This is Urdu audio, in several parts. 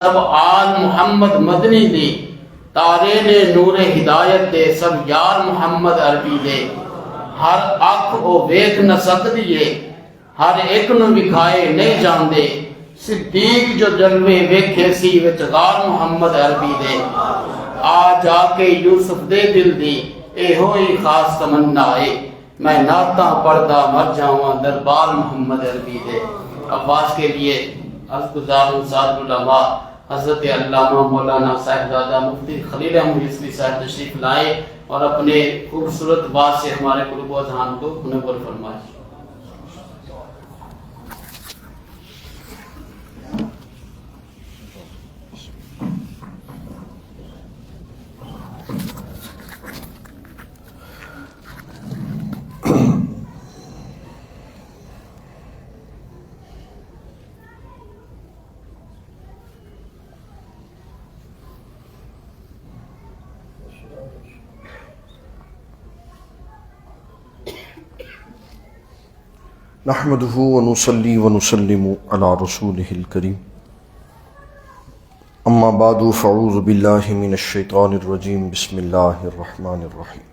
سب آل محمد مدنی دے، تارے نے نور ہدایت دے، سب یار محمد عربی دے۔ ہر اکھ او ویکھ نہ سکدی ہے، ہر ایک نو وکھائے نہیں جاندے۔ صدیق جو جلوے ویکھے سی وچ غار محمد عربی دے۔ آ جا کے یوسف دے دل دی، اے ہوئی خاص تمنا ہے، میں نعتاں پڑھدا مر جاواں دربار محمد عربی دے۔ عباس کے لیے عرض گزار سعد العلماء حضرت علامہ مولانا صاحبزادہ مفتی خلیل احمد یوسفی صاحب تشریف لائے اور اپنے خوبصورت بات سے ہمارے قلوب و اذہان کو منور فرمائے۔ نحمده ونصلي ونسلم على رسوله الكريم اما بعد فاعوذ بالله من الشيطان الرجيم بسم الله الرحمن الرحيم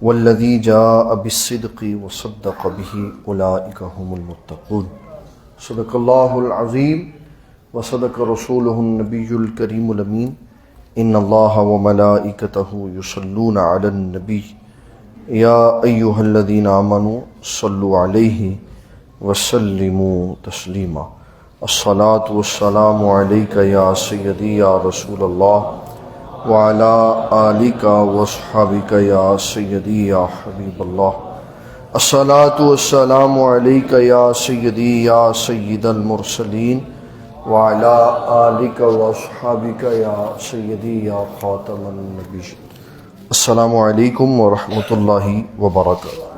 والذي جاء بالصدق وصدق به اولئك هم المتقون صدق الله العظيم وصدق رسوله النبي الكريم الامين ان الله وملائكته يصلون على النبي یا ایہا الذین آمنوا صلوا علیہ وسلموا تسلیما الصلاة والسلام علیک یا سیدی یا رسول اللہ وعلی آلک واصحابک یا سیدی یا حبیب اللہ الصلاة والسلام علیک یا سیدی یا سید المرسلین وعلی آلک واصحابک یا سیدی یا خاتم النبیین۔ السلام علیکم ورحمۃ اللہ وبرکاتہ۔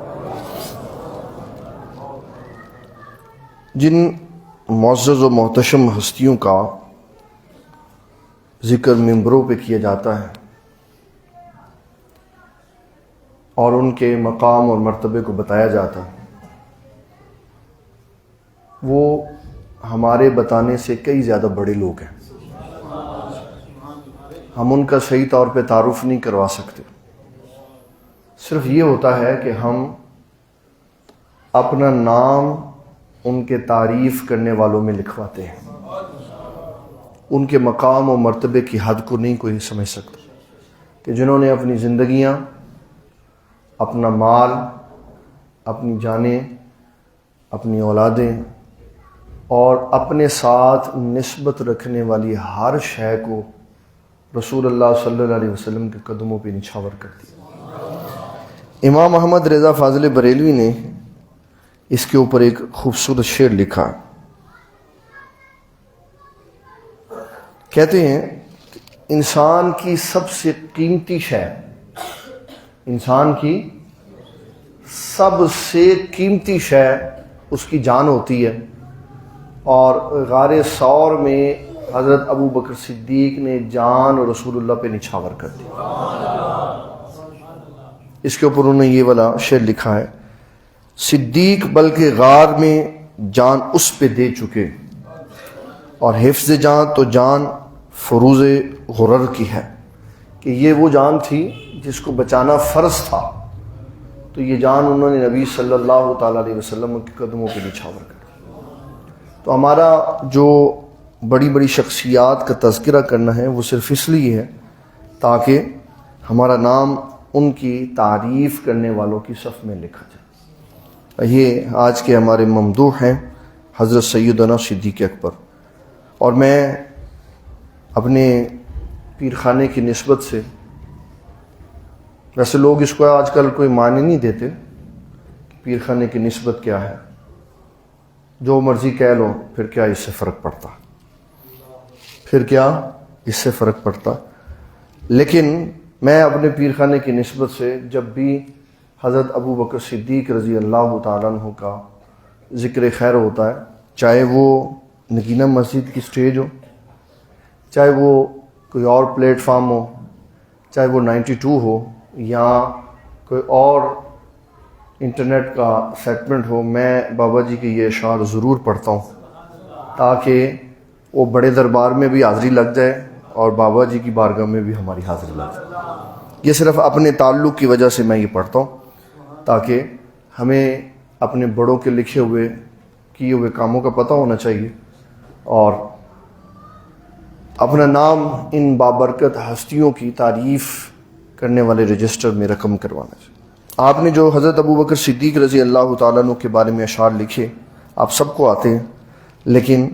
جن معزز و محتشم ہستیوں کا ذکر ممبروں پہ کیا جاتا ہے اور ان کے مقام اور مرتبے کو بتایا جاتا ہے، وہ ہمارے بتانے سے کئی زیادہ بڑے لوگ ہیں۔ ہم ان کا صحیح طور پہ تعارف نہیں کروا سکتے، صرف یہ ہوتا ہے کہ ہم اپنا نام ان کے تعریف کرنے والوں میں لکھواتے ہیں۔ ان کے مقام و مرتبے کی حد کو نہیں کوئی سمجھ سکتا کہ جنہوں نے اپنی زندگیاں، اپنا مال، اپنی جانیں، اپنی اولادیں اور اپنے ساتھ نسبت رکھنے والی ہر شے کو رسول اللہ صلی اللہ علیہ وسلم کے قدموں پہ نچھاور کر دیا۔ امام احمد رضا فاضل بریلوی نے اس کے اوپر ایک خوبصورت شعر لکھا، کہتے ہیں کہ انسان کی سب سے قیمتی شے، انسان کی سب سے قیمتی شے اس کی جان ہوتی ہے، اور غار ثور میں حضرت ابو بکر صدیق نے جان اور رسول اللہ پہ نچھاور کر دی۔ اس کے اوپر انہوں نے یہ والا شعر لکھا ہے، صدیق بلکہ غار میں جان اس پہ دے چکے، اور حفظ جان تو جان فروز غرر کی ہے، کہ یہ وہ جان تھی جس کو بچانا فرض تھا، تو یہ جان انہوں نے نبی صلی اللہ تعالیٰ علیہ وسلم کے قدموں پہ نچھاور کر دی۔ تو ہمارا جو بڑی بڑی شخصیات کا تذکرہ کرنا ہے وہ صرف اس لیے ہے تاکہ ہمارا نام ان کی تعریف کرنے والوں کی صف میں لکھا جائے۔ یہ آج کے ہمارے ممدوح ہیں حضرت سیدنا صدیق اکبر، اور میں اپنے پیر خانے کی نسبت سے، ویسے لوگ اس کو آج کل کوئی معنی نہیں دیتے کہ پیر خانے کی نسبت کیا ہے، جو مرضی کہہ لو، پھر کیا اس سے فرق پڑتا، پھر کیا اس سے فرق پڑتا۔ لیکن میں اپنے پیر خانے کی نسبت سے جب بھی حضرت ابو بکر صدیق رضی اللہ تعالیٰ عنہ کا ذکر خیر ہوتا ہے، چاہے وہ نگینہ مسجد کی سٹیج ہو، چاہے وہ کوئی اور پلیٹ فارم ہو، چاہے وہ 92 ہو، یا کوئی اور انٹرنیٹ کا سیگمنٹ ہو، میں بابا جی کے یہ اشعار ضرور پڑھتا ہوں تاکہ وہ بڑے دربار میں بھی حاضری لگ جائے اور بابا جی کی بارگاہ میں بھی ہماری حاضری لگ جائے. یہ صرف اپنے تعلق کی وجہ سے میں یہ پڑھتا ہوں تاکہ ہمیں اپنے بڑوں کے لکھے ہوئے کیے ہوئے کاموں کا پتہ ہونا چاہیے اور اپنا نام ان بابرکت ہستیوں کی تعریف کرنے والے رجسٹر میں رقم کروانا چاہیے. آپ نے جو حضرت ابوبکر صدیق رضی اللہ تعالیٰ عنہ کے بارے میں اشعار لکھے آپ سب کو آتے ہیں، لیکن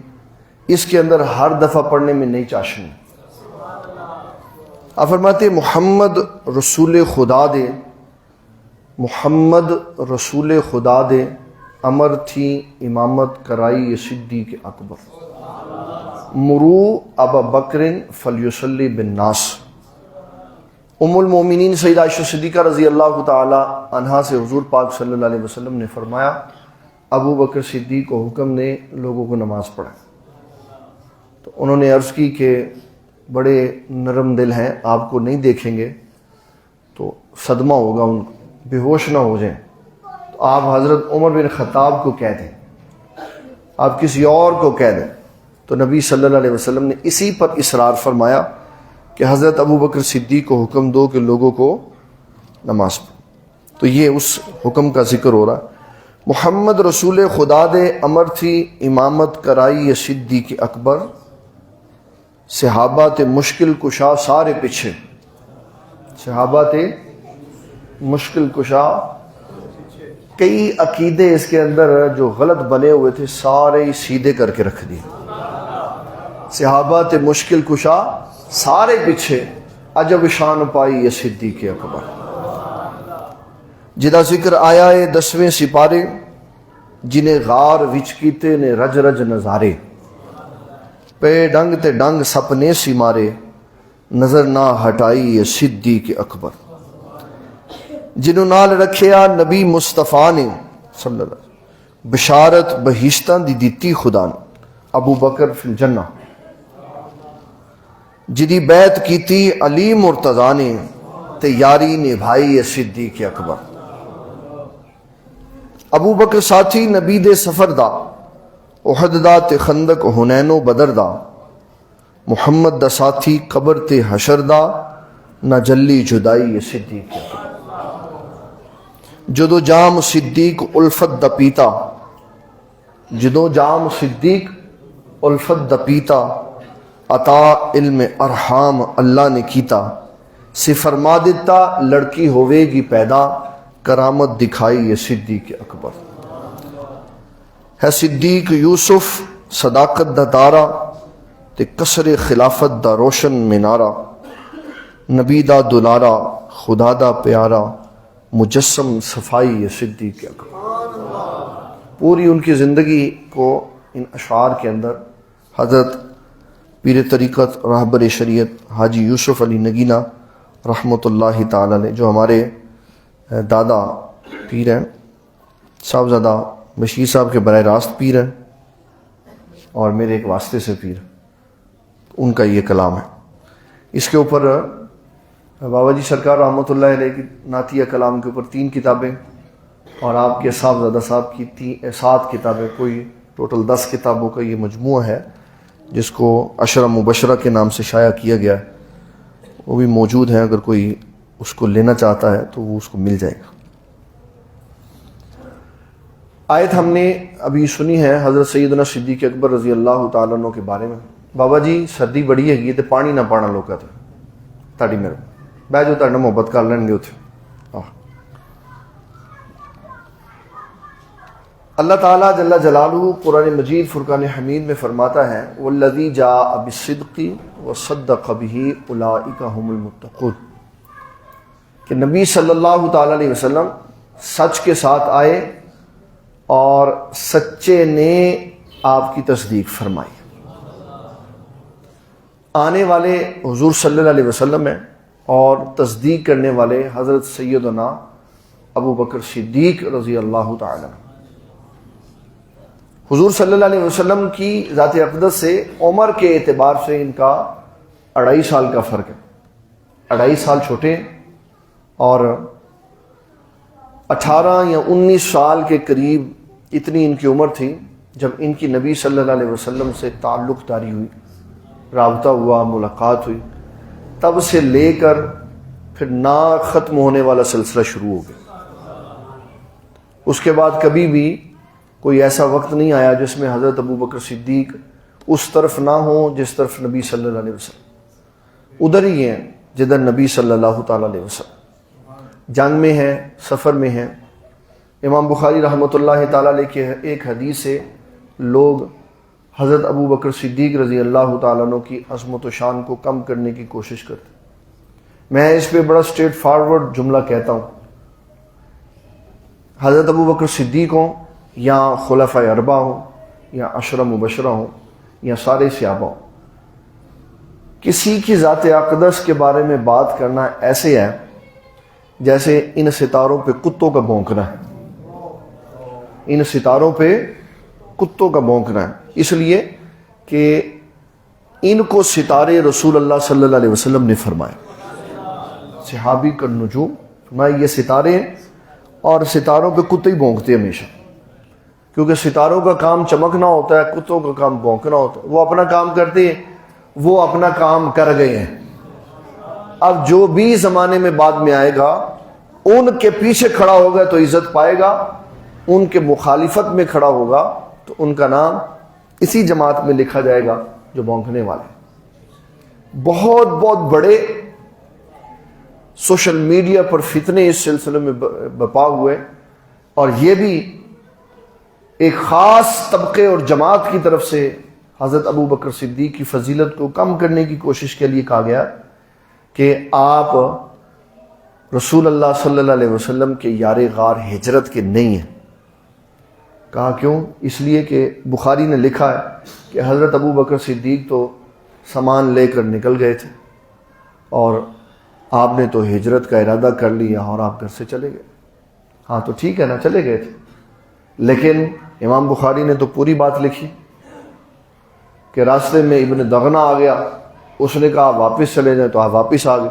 اس کے اندر ہر دفعہ پڑھنے میں نئی چاشنی. آپ فرماتے ہیں محمد رسول خدا دے، محمد رسول خدا دے، امر تھی امامت کرائی صدیق اکبر، مرو ابا بکر فلیصلی بالناس. ام المومنین سیدہ عائشہ صدیقہ رضی اللہ تعالی عنہا سے حضور پاک صلی اللہ علیہ وسلم نے فرمایا ابو بکر صدیق کو حکم نے لوگوں کو نماز پڑھائیں. تو انہوں نے عرض کی کہ بڑے نرم دل ہیں، آپ کو نہیں دیکھیں گے تو صدمہ ہوگا، ان کو بے ہوش نہ ہو جائیں. تو آپ حضرت عمر بن خطاب کو کہہ دیں، آپ کسی اور کو کہہ دیں. تو نبی صلی اللہ علیہ وسلم نے اسی پر اصرار فرمایا کہ حضرت ابو بکر صدیق کو حکم دو کہ لوگوں کو نماز پڑھو. تو یہ اس حکم کا ذکر ہو رہا ہے. محمد رسول خدا دے، امر تھی امامت کرائی صدیق اکبر، صحابہ تے مشکل کشا سارے پیچھے، صحابہ تے مشکل کشا. کئی عقیدے اس کے اندر جو غلط بنے ہوئے تھے سارے ہی سیدھے کر کے رکھ دیے. صحابہ تے مشکل کشا سارے پیچھے، عجب شان پائی یہ صدیق اکبر. جدا ذکر آیا ہے 10ویں سپارے، جنہیں غار وچ کیتے نے رج رج نظارے، پے ڈنگ تے ڈنگ سپنے سی مارے، نظر نہ ہٹائی یہ صدیق اکبر. جنہوں نال رکھیا نبی مصطفیٰ نے صلی اللہ علیہ وسلم، بشارت بہشتاں دی دیتی خدا نے، ابو بکر فی الجنہ. جدی بیعت کیتی علی مرتضیٰ نے، تے یاری نبھائی یہ صدیق اکبر. ابو بکر ساتھی نبی دے سفر دا، احد دا تے خندق حنین و بدر دا، محمد دا ساتھی قبر تے حشر دا، نہ جلی جدائی یہ صدیق اکبر. جدو جام صدیق الفت دا پیتا، جدو جام صدیق الفت دا پیتا، عطا علم ارحام اللہ نے کیتا، سے فرما دیتا لڑکی ہوئے گی پیدا، کرامت دکھائی یہ صدیق اکبر. ہے صدیق یوسف صداقت دا تارا، تے کسر خلافت دا روشن منارہ، نبی دا دلارا خدا دا پیارا، مجسم صفائی یہ صدیق اکبر. پوری ان کی زندگی کو ان اشعار کے اندر حضرت پیر طریقت رہبر شریعت حاجی یوسف علی نگینہ رحمۃ اللہ تعالی علیہ، جو ہمارے دادا پیر ہیں، صاحبزادہ بشیر صاحب کے براہ راست پیر ہیں اور میرے ایک واسطے سے پیر، ان کا یہ کلام ہے. اس کے اوپر بابا جی سرکار رحمۃ اللہ علیہ کی نعتیہ کلام کے اوپر 3 کتابیں اور آپ کے صاحبزادہ صاحب کی 7 کتابیں، کوئی ٹوٹل 10 کتابوں کا یہ مجموعہ ہے جس کو عشرہ مبشرہ کے نام سے شائع کیا گیا ہے. وہ بھی موجود ہیں، اگر کوئی اس کو لینا چاہتا ہے تو وہ اس کو مل جائے گا. آیت ہم نے ابھی سنی ہے حضرت سیدنا صدیق اکبر رضی اللہ تعالیٰ عنہ کے بارے میں. بابا جی سردی بڑی ہے تو پانی نہ پانا لوکا تھا تاڑی میرے بہ جو تاڑنا محبت کر لیں گے اتنے. اللہ تعالیٰ جل جلالہ قرآن مجید فرقان حمید میں فرماتا ہے والذی جاء بالصدق وصدق بہ اولئک ھم المتقون، کہ نبی صلی اللہ تعالیٰ علیہ وسلم سچ کے ساتھ آئے اور سچے نے آپ کی تصدیق فرمائی. آنے والے حضور صلی اللہ علیہ وسلم ہیں اور تصدیق کرنے والے حضرت سیدنا ابو بکر صدیق رضی اللہ تعالیٰ عنہ. حضور صلی اللہ علیہ وسلم کی ذات اقدس سے عمر کے اعتبار سے ان کا 2.5 سال کا فرق ہے. 2.5 سال چھوٹے اور 18 یا 19 سال کے قریب اتنی ان کی عمر تھی جب ان کی نبی صلی اللہ علیہ وسلم سے تعلق داری ہوئی، رابطہ ہوا، ملاقات ہوئی، تب سے لے کر پھر نہ ختم ہونے والا سلسلہ شروع ہو گیا۔ اس کے بعد کبھی بھی کوئی ایسا وقت نہیں آیا جس میں حضرت ابو بکر صدیق اس طرف نہ ہوں جس طرف نبی صلی اللہ علیہ وسلم، ادھر ہی ہیں جدھر نبی صلی اللہ تعالیٰ علیہ وسلم، جنگ میں ہیں، سفر میں ہیں۔ امام بخاری رحمۃ اللہ تعالیٰ علیہ کے ایک حدیث سے لوگ حضرت ابو بکر صدیق رضی اللہ تعالیٰ عنہ کی عظمت و شان کو کم کرنے کی کوشش کرتے۔ میں اس پہ بڑا اسٹریٹ فارورڈ جملہ کہتا ہوں، حضرت ابو بکر صدیق ہوں یا خلفۂ اربعہ ہوں یا عشرہ مبشرہ ہوں یا سارے صحابہ ہوں، کسی کی ذات اقدس کے بارے میں بات کرنا ایسے ہے جیسے ان ستاروں پہ کتوں کا بھونکنا ہے، ان ستاروں پہ کتوں کا بھونکنا ہے، اس لیے کہ ان کو ستارے رسول اللہ صلی اللہ علیہ وسلم نے فرمایا، صحابی کا نجوم، فرمایا یہ ستارے ہیں اور ستاروں پہ کتے ہی بھونکتے ہمیشہ، کیونکہ ستاروں کا کام چمکنا ہوتا ہے، کتوں کا کام بھونکنا ہوتا ہے۔ وہ اپنا کام کرتے ہیں، وہ اپنا کام کر گئے ہیں۔ اب جو بھی زمانے میں بعد میں آئے گا ان کے پیچھے کھڑا ہوگا تو عزت پائے گا، ان کے مخالفت میں کھڑا ہوگا تو ان کا نام اسی جماعت میں لکھا جائے گا جو بھونکنے والے۔ بہت بہت بڑے سوشل میڈیا پر فتنے اس سلسلے میں بپا ہوئے، اور یہ بھی ایک خاص طبقے اور جماعت کی طرف سے حضرت ابو بکر صدیق کی فضیلت کو کم کرنے کی کوشش کے لیے کہا گیا کہ آپ رسول اللہ صلی اللہ علیہ وسلم کے یار غار ہجرت کے نہیں ہیں۔ کہا کیوں؟ اس لیے کہ بخاری نے لکھا ہے کہ حضرت ابو بکر صدیق تو سامان لے کر نکل گئے تھے اور آپ نے تو ہجرت کا ارادہ کر لیا اور آپ گھر سے چلے گئے۔ ہاں تو ٹھیک ہے نا، چلے گئے تھے، لیکن امام بخاری نے تو پوری بات لکھی کہ راستے میں ابن دغنا آ گیا، اس نے کہا واپس چلے جائیں تو آپ واپس آ گئے۔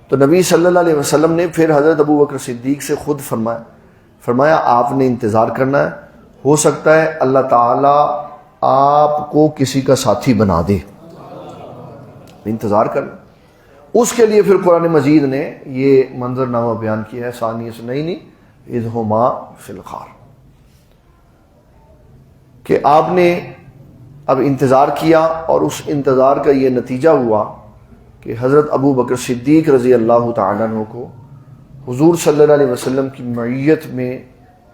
تو نبی صلی اللہ علیہ وسلم نے پھر حضرت ابو بکر صدیق سے خود فرمایا آپ نے انتظار کرنا ہے، ہو سکتا ہے اللہ تعالیٰ آپ کو کسی کا ساتھی بنا دے، انتظار کرنا۔ اس کے لیے پھر قرآن مجید نے یہ منظرنامہ بیان کیا ہے، ثانی اثنین اذ ہما فی الغار، کہ آپ نے اب انتظار کیا اور اس انتظار کا یہ نتیجہ ہوا کہ حضرت ابو بکر صدیق رضی اللہ تعالیٰ عنہ کو حضور صلی اللہ علیہ وسلم کی معیت میں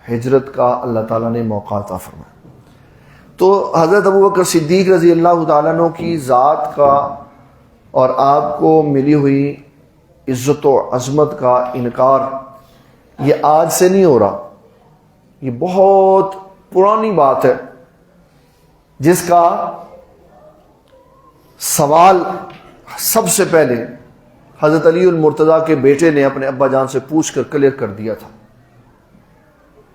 ہجرت کا اللہ تعالیٰ نے موقع عطا فرمایا۔ تو حضرت ابو بکر صدیق رضی اللہ تعالیٰ عنہ کی ذات کا اور آپ کو ملی ہوئی عزت و عظمت کا انکار یہ آج سے نہیں ہو رہا، یہ بہت پرانی بات ہے، جس کا سوال سب سے پہلے حضرت علی المرتضیٰ کے بیٹے نے اپنے ابا جان سے پوچھ کر کلیئر کر دیا تھا۔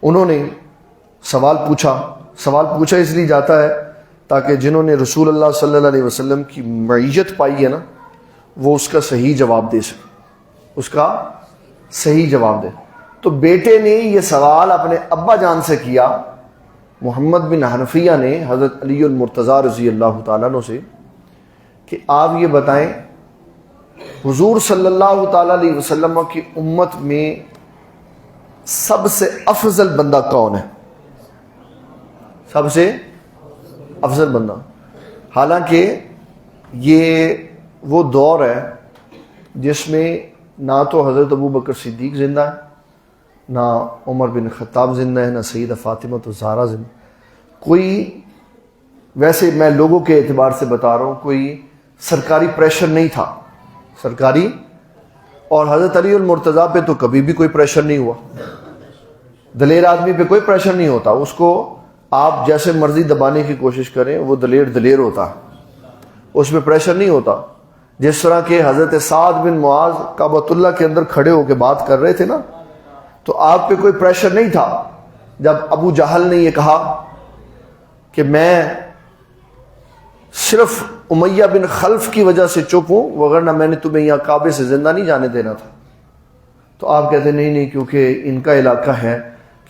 انہوں نے سوال پوچھا اس لیے جاتا ہے تاکہ جنہوں نے رسول اللہ صلی اللہ علیہ وسلم کی معیت پائی ہے نا، وہ اس کا صحیح جواب دے سکے، اس کا صحیح جواب دے۔ تو بیٹے نے یہ سوال اپنے ابا جان سے کیا، محمد بن حنفیہ نے حضرت علی المرتضیٰ رضی اللہ تعالیٰ عنہ سے، کہ آپ یہ بتائیں حضور صلی اللہ تعالیٰ علیہ وسلم کی امت میں سب سے افضل بندہ کون ہے؟ سب سے افضل بندہ، حالانکہ یہ وہ دور ہے جس میں نہ تو حضرت ابو بکر صدیق زندہ ہے، نہ عمر بن خطاب زندہ ہے، نہ سیدہ فاطمہ الزہرا زندہ۔ کوئی ویسے میں لوگوں کے اعتبار سے بتا رہا ہوں، کوئی سرکاری پریشر نہیں تھا سرکاری، اور حضرت علی المرتضیٰ پہ تو کبھی بھی کوئی پریشر نہیں ہوا۔ دلیر آدمی پہ کوئی پریشر نہیں ہوتا، اس کو آپ جیسے مرضی دبانے کی کوشش کریں وہ دلیر ہوتا ہے، اس میں پریشر نہیں ہوتا۔ جس طرح کہ حضرت سعد بن معاذ کعبۃ اللہ کے اندر کھڑے ہو کے بات کر رہے تھے نا، تو آپ پہ کوئی پریشر نہیں تھا۔ جب ابو جہل نے یہ کہا کہ میں صرف امیہ بن خلف کی وجہ سے چپ ہوں، وگرنہ میں نے تمہیں یہاں کعبے سے زندہ نہیں جانے دینا تھا، تو آپ کہتے نہیں کیونکہ ان کا علاقہ ہے،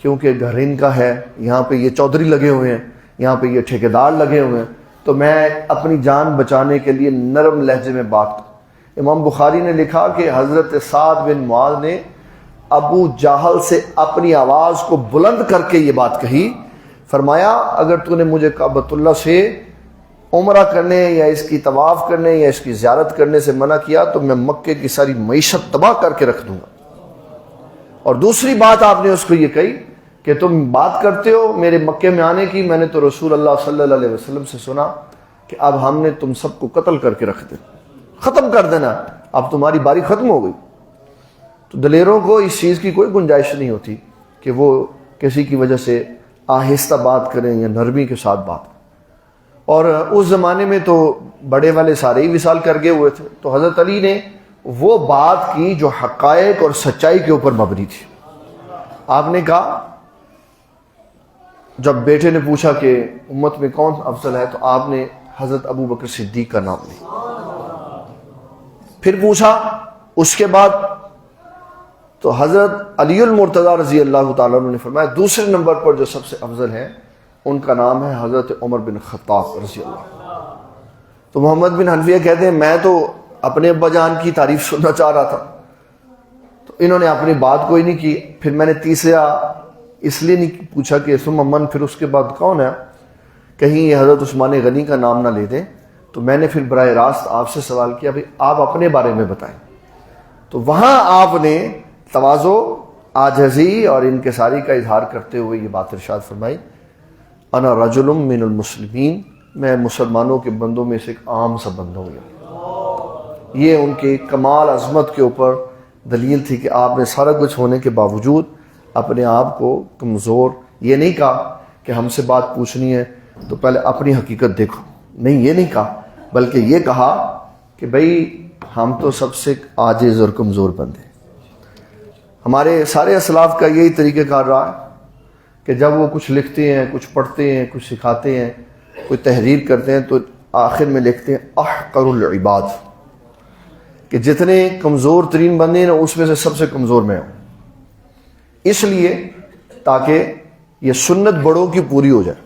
کیونکہ گھر ان کا ہے، یہاں پہ یہ چودھری لگے ہوئے ہیں، یہاں پہ یہ ٹھیکیدار لگے ہوئے ہیں، تو میں اپنی جان بچانے کے لیے نرم لہجے میں بات کروں۔ امام بخاری نے لکھا کہ حضرت سعد بن معاذ نے ابو جہل سے اپنی آواز کو بلند کر کے یہ بات کہی، فرمایا اگر تو نے مجھے کعبۃ اللہ سے عمرہ کرنے یا اس کی طواف کرنے یا اس کی زیارت کرنے سے منع کیا تو میں مکے کی ساری معیشت تباہ کر کے رکھ دوں گا۔ اور دوسری بات آپ نے اس کو یہ کہی کہ تم بات کرتے ہو میرے مکے میں آنے کی، میں نے تو رسول اللہ صلی اللہ علیہ وسلم سے سنا کہ اب ہم نے تم سب کو قتل کر کے رکھ دیا، ختم کر دینا، اب تمہاری باری ختم ہو گئی۔ تو دلیروں کو اس چیز کی کوئی گنجائش نہیں ہوتی کہ وہ کسی کی وجہ سے آہستہ بات کریں یا نرمی کے ساتھ بات کریں۔ اور اس زمانے میں تو بڑے والے سارے ہی وصال کر گئے ہوئے تھے، تو حضرت علی نے وہ بات کی جو حقائق اور سچائی کے اوپر مبنی تھی۔ آپ نے کہا، جب بیٹے نے پوچھا کہ امت میں کون افضل ہے تو آپ نے حضرت ابو بکر صدیق کا نام لیا۔ پھر پوچھا اس کے بعد تو حضرت علی المرتضیٰ رضی اللہ تعالیٰ عنہ نے فرمایا دوسرے نمبر پر جو سب سے افضل ہے ان کا نام ہے حضرت عمر بن خطاب رضی اللہ۔ تو محمد بن حنفیہ کہتے ہیں میں تو اپنے ابا جان کی تعریف سننا چاہ رہا تھا، تو انہوں نے اپنی بات کوئی نہیں کی۔ پھر میں نے تیسرا اس لیے نہیں پوچھا کہ ثم من، پھر اس کے بعد کون ہے، کہیں یہ حضرت عثمان غنی کا نام نہ لے دیں، تو میں نے پھر براہ راست آپ سے سوال کیا بھئی آپ اپنے بارے میں بتائیں۔ تو وہاں آپ نے تواضع، عاجزی اور انکساری کا اظہار کرتے ہوئے یہ بات ارشاد فرمائی، انا رجل من المسلمین، میں مسلمانوں کے بندوں میں سے ایک عام سا بندہ ہوں۔ یہ ان کے کمال عظمت کے اوپر دلیل تھی کہ آپ نے سارا کچھ ہونے کے باوجود اپنے آپ کو کمزور، یہ نہیں کہا کہ ہم سے بات پوچھنی ہے تو پہلے اپنی حقیقت دیکھو، نہیں یہ نہیں کہا، بلکہ یہ کہا کہ بھئی ہم تو سب سے عاجز اور کمزور بندے۔ ہمارے سارے اسلاف کا یہی طریقہ کار رہا ہے کہ جب وہ کچھ لکھتے ہیں، کچھ پڑھتے ہیں، کچھ سکھاتے ہیں، کوئی تحریر کرتے ہیں تو آخر میں لکھتے ہیں احقر العباد، کہ جتنے کمزور ترین بندے ہیں اس میں سے سب سے کمزور میں ہوں، اس لیے تاکہ یہ سنت بڑوں کی پوری ہو جائے۔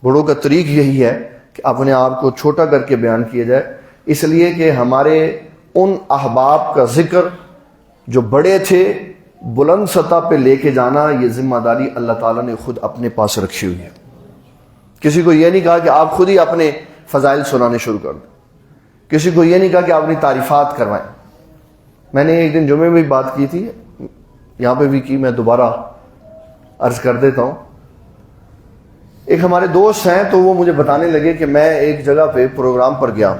بڑوں کا طریق یہی ہے کہ اپنے آپ کو چھوٹا کر کے بیان کیا جائے، اس لیے کہ ہمارے ان احباب کا ذکر جو بڑے تھے بلند سطح پہ لے کے جانا، یہ ذمہ داری اللہ تعالیٰ نے خود اپنے پاس رکھی ہوئی ہے۔ کسی کو یہ نہیں کہا کہ آپ خود ہی اپنے فضائل سنانے شروع کر دیں، کسی کو یہ نہیں کہا کہ آپ اپنی تعریفات کروائیں۔ میں نے ایک دن جمعے میں بھی بات کی تھی، یہاں پہ بھی کی، میں دوبارہ عرض کر دیتا ہوں۔ ایک ہمارے دوست ہیں تو وہ مجھے بتانے لگے کہ میں ایک جگہ پہ پروگرام پر گیا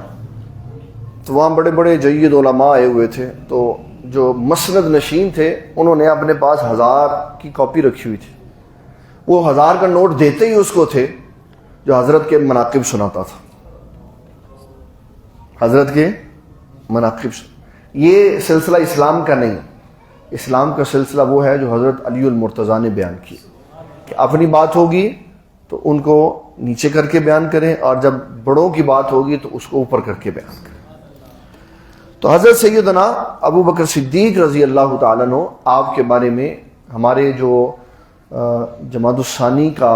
تو وہاں بڑے بڑے جید علماء آئے ہوئے تھے، تو جو مسند نشین تھے انہوں نے اپنے پاس 1000 کی کاپی رکھی ہوئی تھی، وہ 1000 کا نوٹ دیتے ہی اس کو تھے جو حضرت کے مناقب سناتا تھا، حضرت کے مناقب۔ یہ سلسلہ اسلام کا نہیں، اسلام کا سلسلہ وہ ہے جو حضرت علی المرتضیٰ نے بیان کیا کہ اپنی بات ہوگی تو ان کو نیچے کر کے بیان کریں، اور جب بڑوں کی بات ہوگی تو اس کو اوپر کر کے بیان کریں۔ تو حضرت سیدنا ابو بکر صدیق رضی اللہ تعالیٰ عنہ، آپ کے بارے میں ہمارے جو جمادی الثانی کا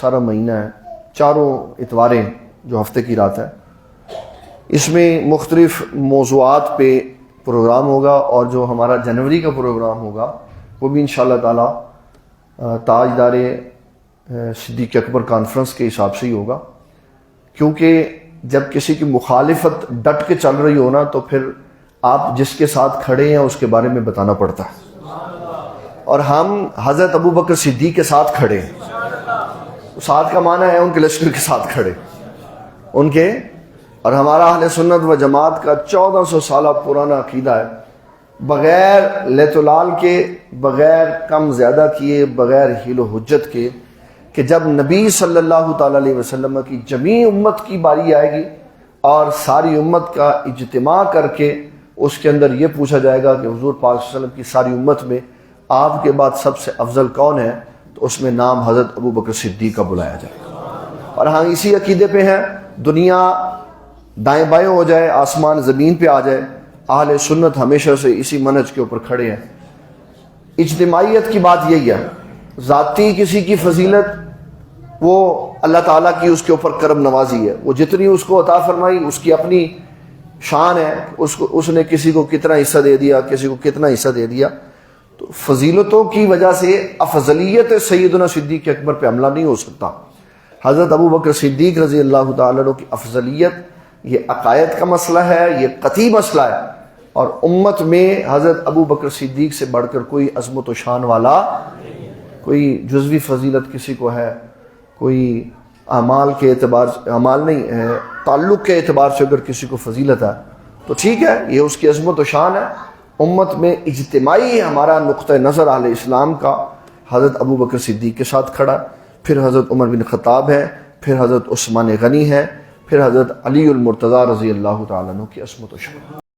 سارا مہینہ ہے، چاروں اتواریں جو ہفتے کی رات ہے، اس میں مختلف موضوعات پہ پروگرام ہوگا، اور جو ہمارا جنوری کا پروگرام ہوگا وہ بھی انشاءاللہ تعالی تاجدار صدیق اکبر کانفرنس کے حساب سے ہی ہوگا، کیونکہ جب کسی کی مخالفت ڈٹ کے چل رہی ہو نا تو پھر آپ جس کے ساتھ کھڑے ہیں اس کے بارے میں بتانا پڑتا ہے، اور ہم حضرت ابو بکر صدیق کے ساتھ کھڑے ہیں۔ ساتھ کا معنی ہے ان کے لشکر کے ساتھ کھڑے ان کے، اور ہمارا اہل سنت و جماعت کا 1400 سالہ پرانا عقیدہ ہے، بغیر لیت و لال کے، بغیر کم زیادہ کیے، بغیر حیل و حجت کے، کہ جب نبی صلی اللہ تعالیٰ علیہ وسلم کی جمیع امت کی باری آئے گی اور ساری امت کا اجتماع کر کے اس کے اندر یہ پوچھا جائے گا کہ حضور پاک صلی اللہ علیہ وسلم کی ساری امت میں آپ کے بعد سب سے افضل کون ہے، تو اس میں نام حضرت ابو بکر صدیق کا بلایا جائے گا۔ اور ہم اسی عقیدے پہ ہیں، دنیا دائیں بائیں ہو جائے، آسمان زمین پہ آ جائے، اہل سنت ہمیشہ سے اسی منہج کے اوپر کھڑے ہیں۔ اجتماعیت کی بات یہی ہے، ذاتی کسی کی فضیلت وہ اللہ تعالیٰ کی اس کے اوپر کرم نوازی ہے، وہ جتنی اس کو عطا فرمائی اس کی اپنی شان ہے، اس نے کسی کو کتنا حصہ دے دیا، کسی کو کتنا حصہ دے دیا. تو فضیلتوں کی وجہ سے افضلیت سیدنا صدیق اکبر پہ حملہ نہیں ہو سکتا. حضرت ابو بکر صدیق رضی اللہ تعالیٰ عنہ کی افضلیت یہ عقائد کا مسئلہ ہے، یہ قطعی مسئلہ ہے، اور امت میں حضرت ابو بکر صدیق سے بڑھ کر کوئی عظمت و شان والا، کوئی جزوی فضیلت کسی کو ہے، کوئی اعمال کے اعتبار سے، اعمال نہیں ہے، تعلق کے اعتبار سے اگر کسی کو فضیلت ہے تو ٹھیک ہے، یہ اس کی عظمت و شان ہے. امت میں اجتماعی ہمارا نقطہ نظر اہل اسلام کا حضرت ابو بکر صدیق کے ساتھ کھڑا، پھر حضرت عمر بن خطاب ہے، پھر حضرت عثمان غنی ہے، پھر حضرت علی المرتضیٰ رضی اللہ تعالیٰ عنہ کی عصمت و شان.